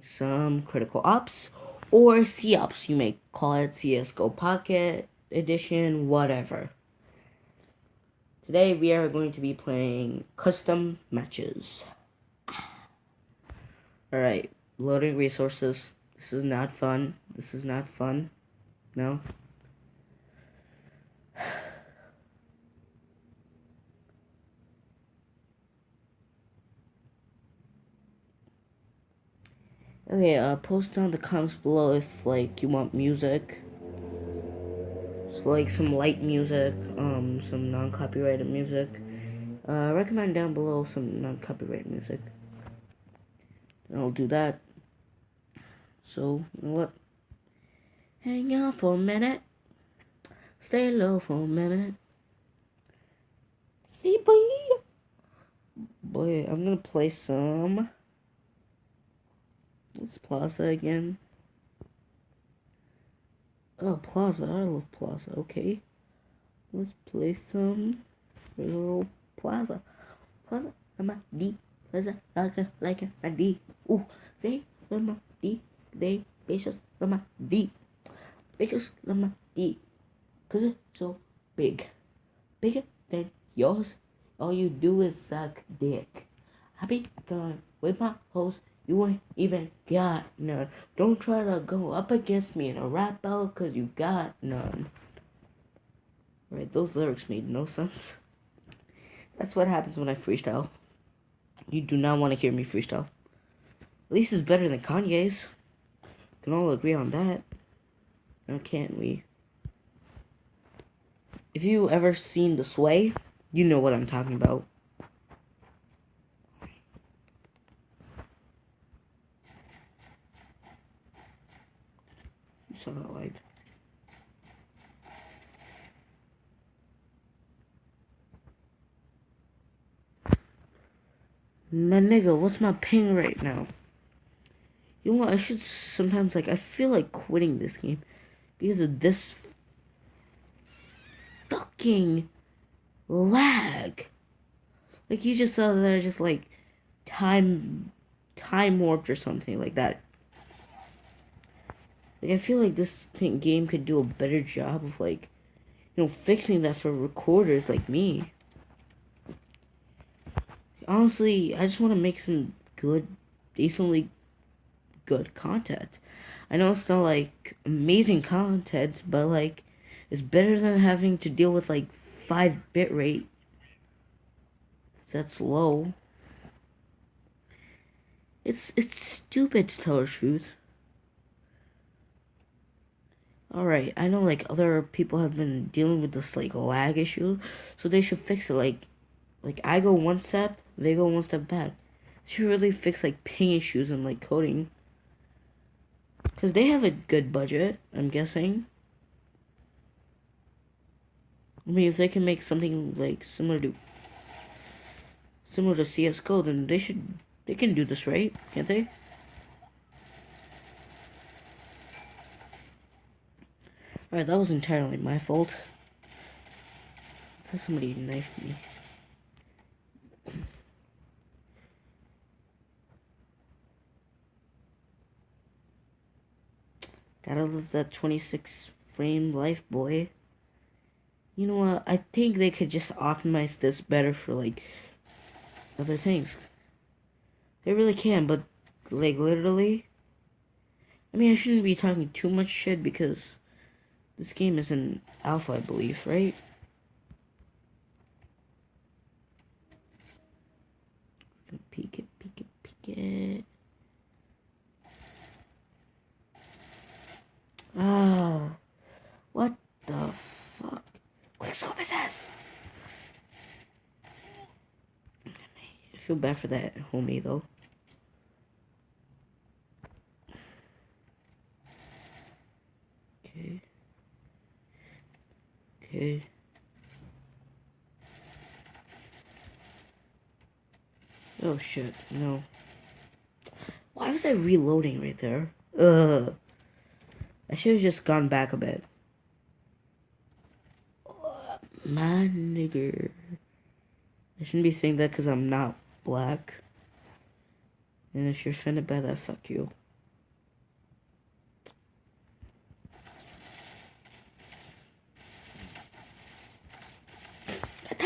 some Critical Ops or C-Ops. You may call it CSGO Pocket Edition, whatever. Today we are going to be playing custom matches. Alright, loading resources. This is not fun. This is not fun. No. Okay, post down the comments below if, you want music. So, some light music, some non-copyrighted music. Recommend down below some non-copyrighted music. And I'll do that. So, you know what? Hang out for a minute. Stay low for a minute. See, boy. Boy, I'm gonna play some... What's Plaza again? Oh, Plaza. I love Plaza. Okay. Let's play some little Plaza. Plaza, I'm a D. Plaza, like a D. Ooh, they, I'm a D. They, bitches, I'm a D. Bitches, I'm a D. Cause it's so big. Bigger than yours. All you do is suck dick. I be going with my hoes. You ain't even got none. Don't try to go up against me in a rap battle, cause you got none. Right, those lyrics made no sense. That's what happens when I freestyle. You do not want to hear me freestyle. At least it's better than Kanye's. Can all agree on that. Now can't we? If you ever seen The Sway, you know what I'm talking about. You saw that light. My nigga, what's my ping right now? You know what, I should sometimes, I feel like quitting this game. Because of this fucking lag. You just saw that I just, time warped or something like that. I feel like this game could do a better job of, fixing that for recorders like me. Honestly, I just want to make some decently good content. I know it's not, amazing content, but, it's better than having to deal with, 5 bitrate. That's low. It's stupid to tell the truth. Alright, I know, other people have been dealing with this, lag issue, so they should fix it, I go one step, they go one step back. They should really fix, ping issues and, coding. Because they have a good budget, I'm guessing. I mean, if they can make something, similar to CSGO, then they can do this, right? Can't they? Alright, that was entirely my fault. I thought somebody knifed me. Gotta live that 26 frame life, boy. You know what? I think they could just optimize this better for, other things. They really can, but, literally. I mean, I shouldn't be talking too much shit because this game is in alpha, I believe, right? Peek it. Ah, what the fuck? Quickscope his ass! I feel bad for that homie, though. Okay. Oh shit, no. Why was I reloading right there? I should have just gone back a bit. My nigger. I shouldn't be saying that because I'm not black. And if you're offended by that, fuck you.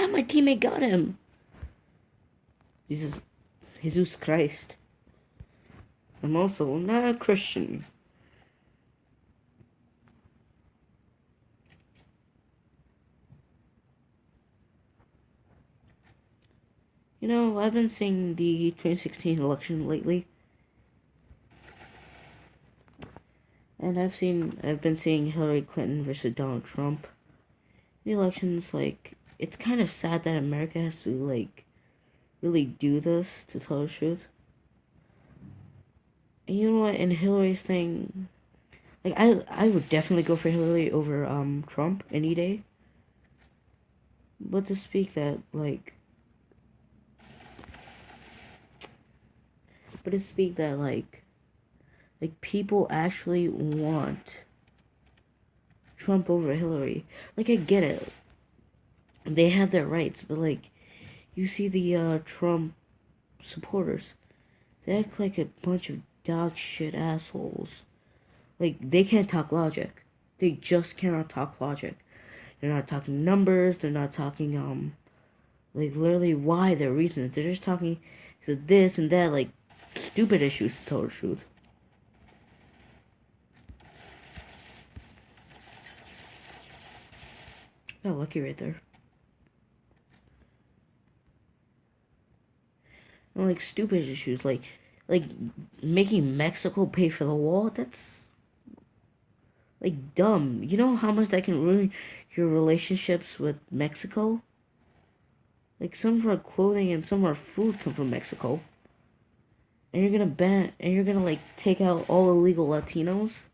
Yeah, my teammate got him. Jesus Christ. I'm also not a Christian. You know, I've been seeing the 2016 election lately. And I've been seeing Hillary Clinton versus Donald Trump. The elections, like, it's kind of sad that America has to, like, really do this, to tell the truth. And you know what, in Hillary's thing, like, I would definitely go for Hillary over, Trump any day. But to speak that, like, people actually want Trump over Hillary. Like, I get it. They have their rights, but, like, you see the, Trump supporters. They act like a bunch of dog shit assholes. Like, they can't talk logic. They just cannot talk logic. They're not talking numbers. They're not talking, like, literally why their reasons. They're just talking this and that, like, stupid issues, to tell the truth. Got lucky right there. And, like, stupid issues, like making Mexico pay for the wall. That's, like, dumb. You know how much that can ruin your relationships with Mexico? Like, some of our clothing and some of our food come from Mexico. And you're gonna, like, take out all illegal Latinos?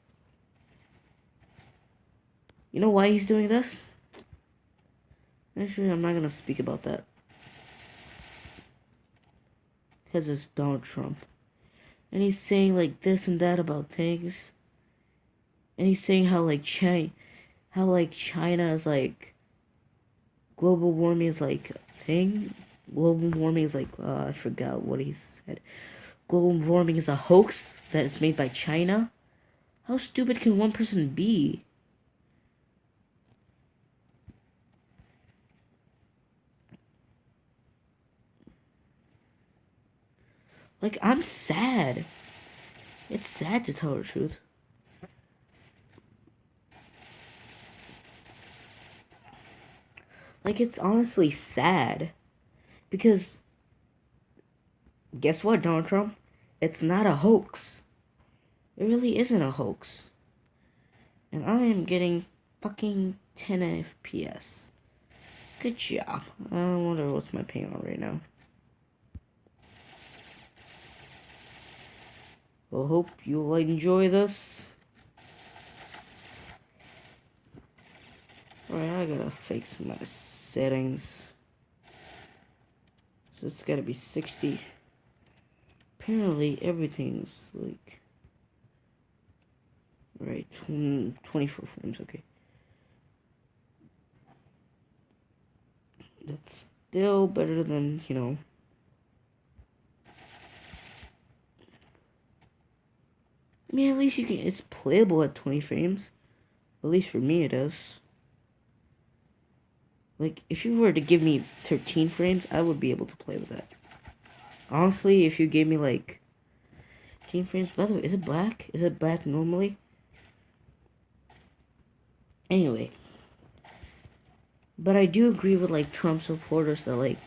You know why he's doing this? Actually, I'm not gonna speak about that. Because it's Donald Trump. And he's saying, like, this and that about things. And he's saying how, like, China is, like, global warming is, like, a thing. Global warming is, like, I forgot what he said. Global warming is a hoax that is made by China. How stupid can one person be? Like, I'm sad. It's sad, to tell the truth. Like, it's honestly sad. Because, guess what, Donald Trump? It's not a hoax. It really isn't a hoax. And I am getting fucking 10 FPS. Good job. I wonder what's my ping on right now. Well, hope you'll enjoy this. Alright, I gotta fix my settings. So it's gotta be 60. Apparently everything's like... Right, 24 frames, okay. That's still better than, you know... I mean, at least you can... It's playable at 20 frames. At least for me it is. Like, if you were to give me 13 frames, I would be able to play with that. Honestly, if you gave me, like, 13 frames... By the way, is it black? Is it black normally? Anyway. But I do agree with, like, Trump supporters that, like,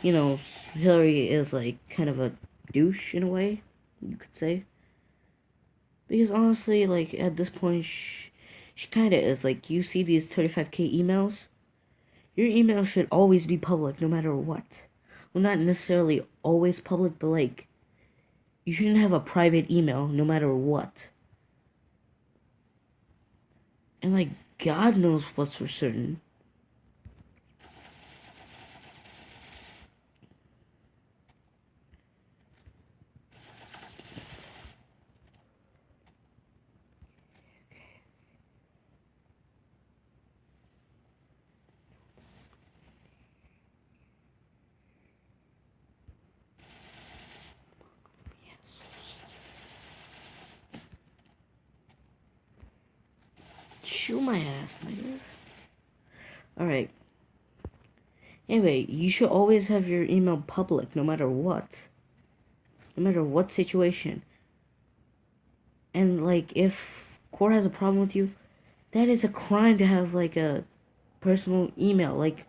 you know, Hillary is, like, kind of a douche in a way, you could say. Because honestly, like, at this point, she kind of is. Like, you see these 35K emails? Your email should always be public, no matter what. Well, not necessarily always public, but, like, you shouldn't have a private email, no matter what. And, like, God knows what's for certain. Shoot my ass, nigga. Alright. Anyway, you should always have your email public, no matter what. No matter what situation. And, like, if court has a problem with you, that is a crime to have, like, a personal email. Like,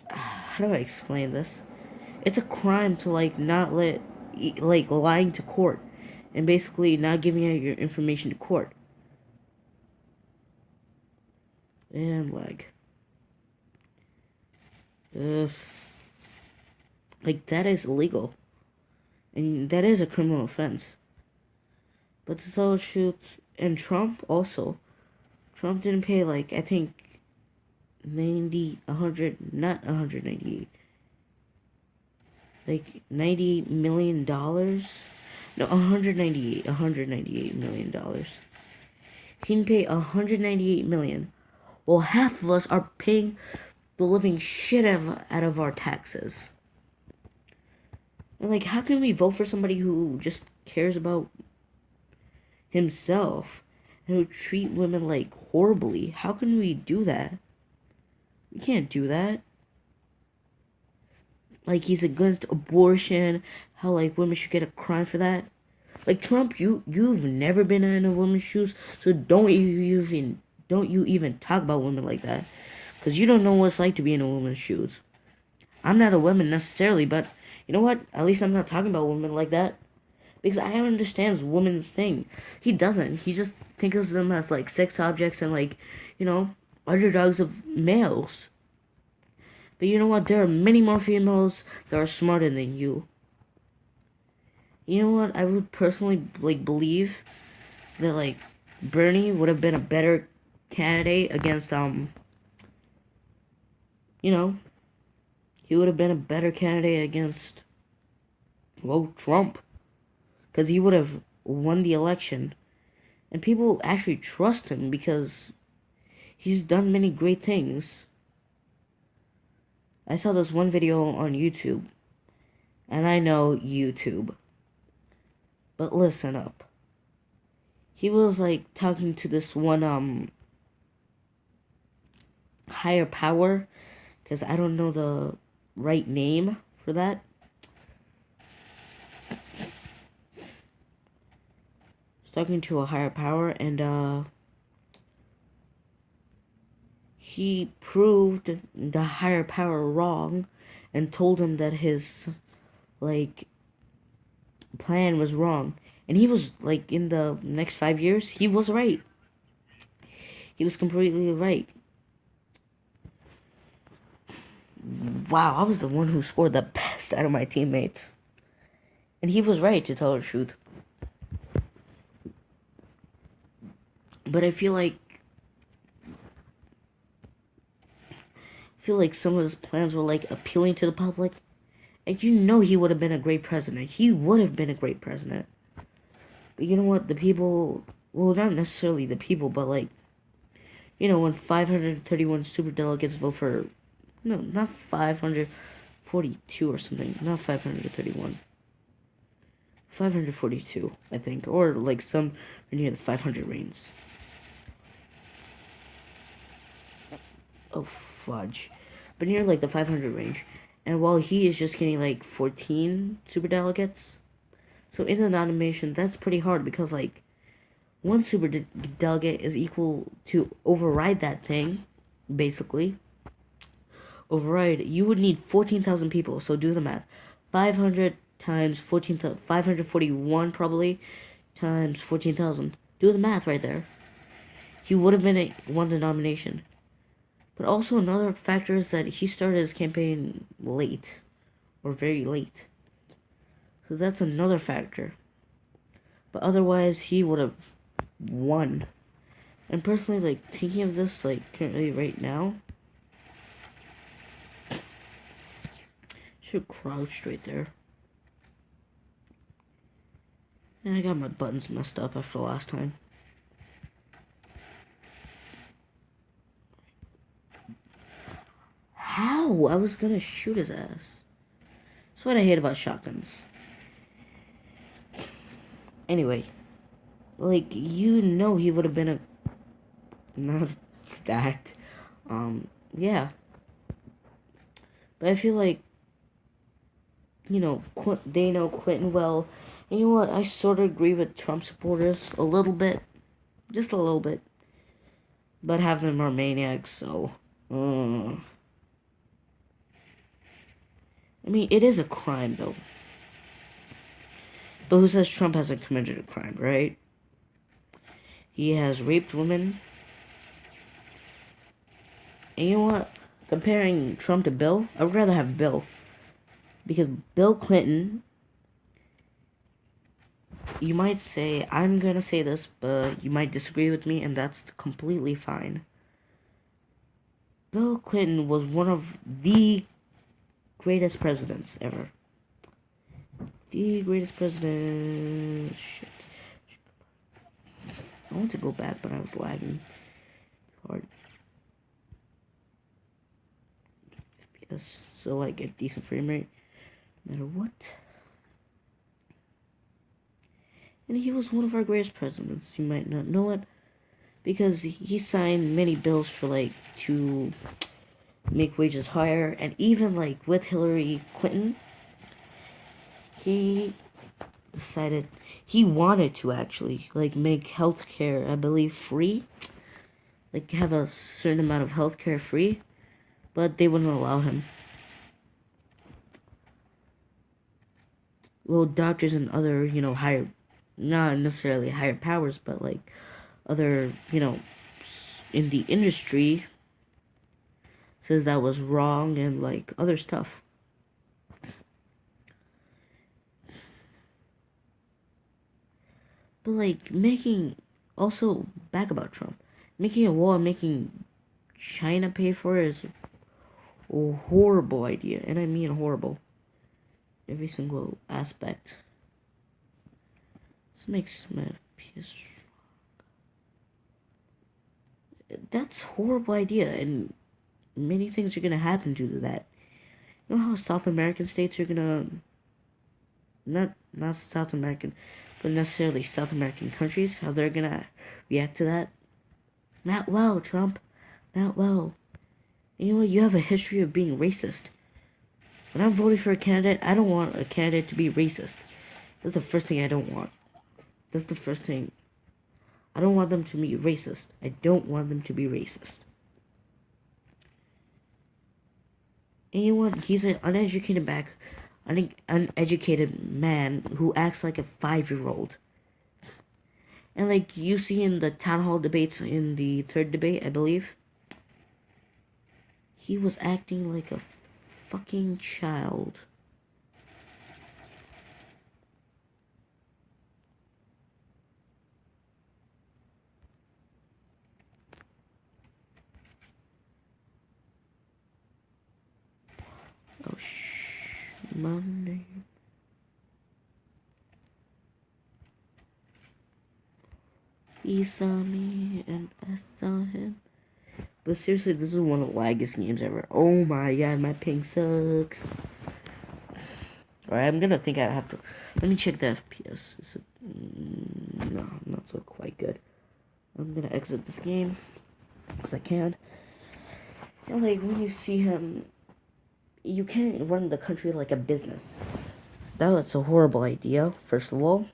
how do I explain this? It's a crime to, like, not like, lying to court. And basically not giving out your information to court. And, like, that is illegal. And that is a criminal offense. But to tell the truth, and Trump also, Trump didn't pay, like, I think 100, not 198, like $90 million. No, 198 million dollars. He didn't pay 198 million. Well, half of us are paying the living shit out of our taxes. And, like, how can we vote for somebody who just cares about himself and who treat women, like, horribly? How can we do that? We can't do that. Like, he's against abortion, how, like, women should get a crime for that. Like, Trump, you've never been in a woman's shoes, so don't you even talk about women like that, because you don't know what it's like to be in a woman's shoes. I'm not a woman necessarily, but you know what? At least I'm not talking about women like that, because I understand women's thing. He doesn't. He just thinks of them as, like, sex objects and, like, underdogs of males. But you know what? There are many more females that are smarter than you. You know what? I would personally, like, believe that, like, Bernie would have been a better candidate against, he would have been a better candidate against, well, Trump. Because he would have won the election. And people actually trust him because he's done many great things. I saw this one video on YouTube. And I know YouTube. But listen up. He was, like, talking to this one, higher power. Because I don't know the right name for that. He's talking to a higher power, and, he proved the higher power wrong and told him that his, like, plan was wrong. And he was, like, in the next 5 years, he was right. He was completely right. Wow, I was the one who scored the best out of my teammates. And he was right, to tell the truth. But I feel like some of his plans were, like, appealing to the public. And he would have been a great president. He would have been a great president. But you know what? The people, well, not necessarily the people, but, like, when 531 superdelegates vote for, no, not 542 or something, not 531. 542, I think, or, like, some near the 500 range. Oh, fudge. But near, like, the 500 range. And while he is just getting, like, 14 superdelegates, so in the nomination, that's pretty hard because, like, one superdelegate is equal to override that thing, basically. Override, you would need 14,000 people, so do the math. 500 times 541 probably, times 14,000. Do the math right there. He would have won the nomination. But also another factor is that he started his campaign late, or very late. So that's another factor. But otherwise, he would have won. And personally, like, thinking of this, like, currently right now, should have crouched right there. And I got my buttons messed up after last time. How? I was gonna shoot his ass. That's what I hate about shotguns. Anyway, like, he would have been not that. Yeah. But I feel like, they know Clinton well. And you know what? I sort of agree with Trump supporters a little bit. Just a little bit. But half of them are maniacs, so. I mean, it is a crime, though. But who says Trump hasn't committed a crime, right? He has raped women. And you know what? Comparing Trump to Bill, I would rather have Bill. Because Bill Clinton, you might say, I'm gonna say this, but you might disagree with me, and that's completely fine. Bill Clinton was one of the greatest presidents ever. The greatest president. Shit. I want to go back, but I was lagging hard. FPS, so I get decent frame rate, no matter what. And he was one of our greatest presidents. You might not know it, because he signed many bills for to make wages higher, and even with Hillary Clinton, he decided he wanted to actually make healthcare, I believe, free, have a certain amount of healthcare free, but they wouldn't allow him. Well, doctors and other higher, not necessarily higher powers, but other in the industry says that was wrong, and other stuff. But making, also back about Trump, making a wall and making China pay for it is a horrible idea, and I mean horrible. Every single aspect. This makes my FPS strong. That's a horrible idea, and many things are gonna happen due to that. You know how South American states are gonna, not South American, but necessarily South American countries, how they're gonna react to that? Not well, Trump. Not well. And you know what? You have a history of being racist. When I'm voting for a candidate, I don't want a candidate to be racist. That's the first thing I don't want. That's the first thing. I don't want them to be racist. I don't want them to be racist. And you know what? He's an uneducated man who acts like a 5-year-old. And you see in the town hall debates in the third debate, I believe, he was acting like a fucking child. Oh, my name. He saw me and I saw him. But seriously, this is one of the laggiest games ever. Oh my god, my ping sucks. Alright, I'm gonna think I have to. Let me check the FPS. Is it, no, not so quite good. I'm gonna exit this game as I can. And when you see him, you can't run the country like a business. So that's a horrible idea, first of all.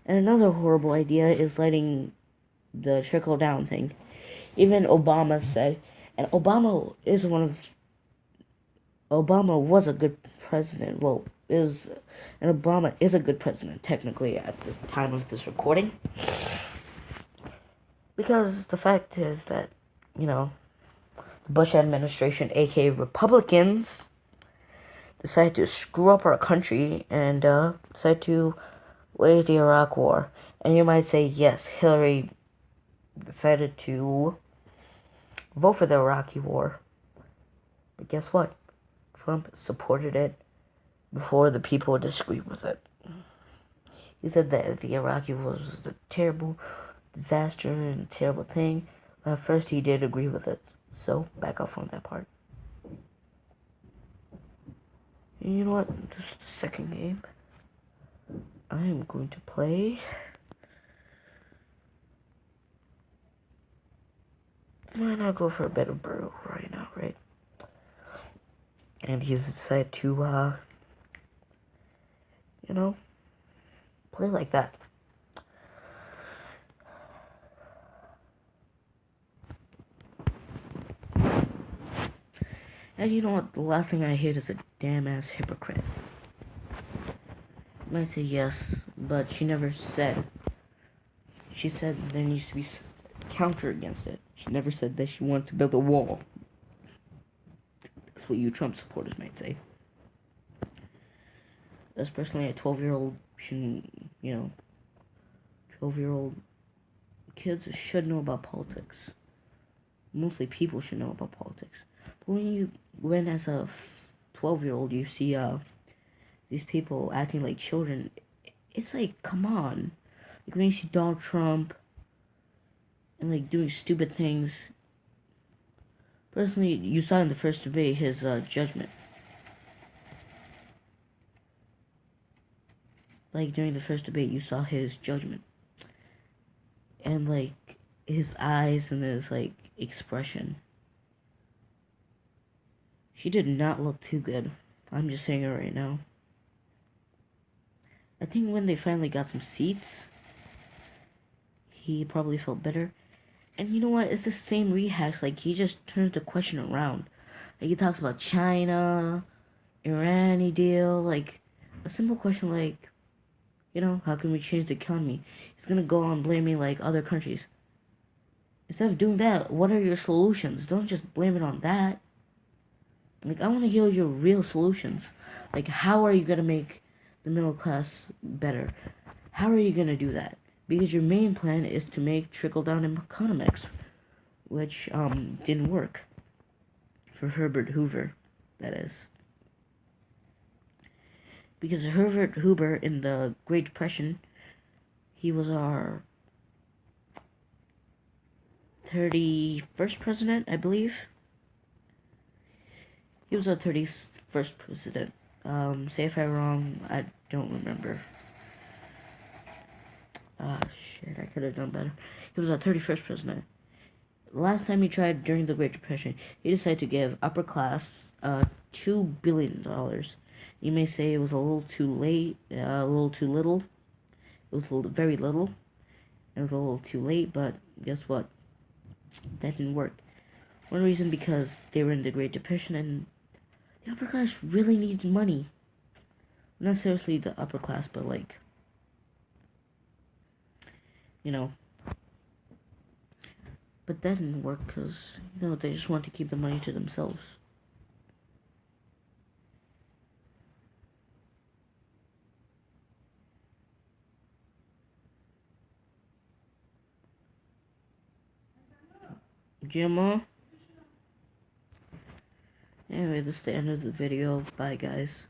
And another horrible idea is letting the trickle down thing. Even Obama said, and Obama was a good president. Well, Obama is a good president, technically, at the time of this recording. Because the fact is that, the Bush administration, aka Republicans, decided to screw up our country and decided to wage the Iraq War. And you might say, yes, Hillary decided to vote for the Iraqi war. But guess what? Trump supported it before the people disagreed with it. He said that the Iraqi war was a terrible disaster and a terrible thing. But at first he did agree with it. So, back off on that part. And you know what? This is the second game I am going to play. Why not go for a better brew right now, right? and he's decided to, you know, play like that. And you know what? The last thing I hate is a damn ass hypocrite. You might say yes, but she never said. She said there needs to be counter against it. She never said that she wanted to build a wall. That's what you Trump supporters might say. As personally, a 12-year-old shouldn't, 12-year-old kids should know about politics. Mostly people should know about politics. But when as a 12-year-old you see these people acting like children, it's like, come on. Like when you see Donald Trump and like doing stupid things. Personally, you saw in the first debate his judgment. Like during the first debate, you saw his judgment. And like his eyes and his like expression. He did not look too good. I'm just saying it right now. I think when they finally got some seats, he probably felt better. And you know what? It's the same rehash. Like, he just turns the question around. Like, he talks about China, Irani deal. Like, a simple question like, how can we change the economy? He's gonna go on blaming, like, other countries. Instead of doing that, what are your solutions? Don't just blame it on that. Like, I want to hear your real solutions. Like, how are you gonna make the middle class better? How are you gonna do that? Because your main plan is to make trickle-down economics, which didn't work for Herbert Hoover, that is. Because Herbert Hoover in the Great Depression, he was our 31st president, I believe. He was our 31st president. Say if I'm wrong, I don't remember. Shit, I could have done better. He was our 31st president. Last time he tried during the Great Depression, he decided to give upper class $2 billion. You may say it was a little too late, a little too little. It was very little. It was a little too late, but guess what? That didn't work. One reason because they were in the Great Depression and the upper class really needs money. Not seriously the upper class, but like, But that didn't work because, they just want to keep the money to themselves. Gemma? Anyway, this is the end of the video. Bye, guys.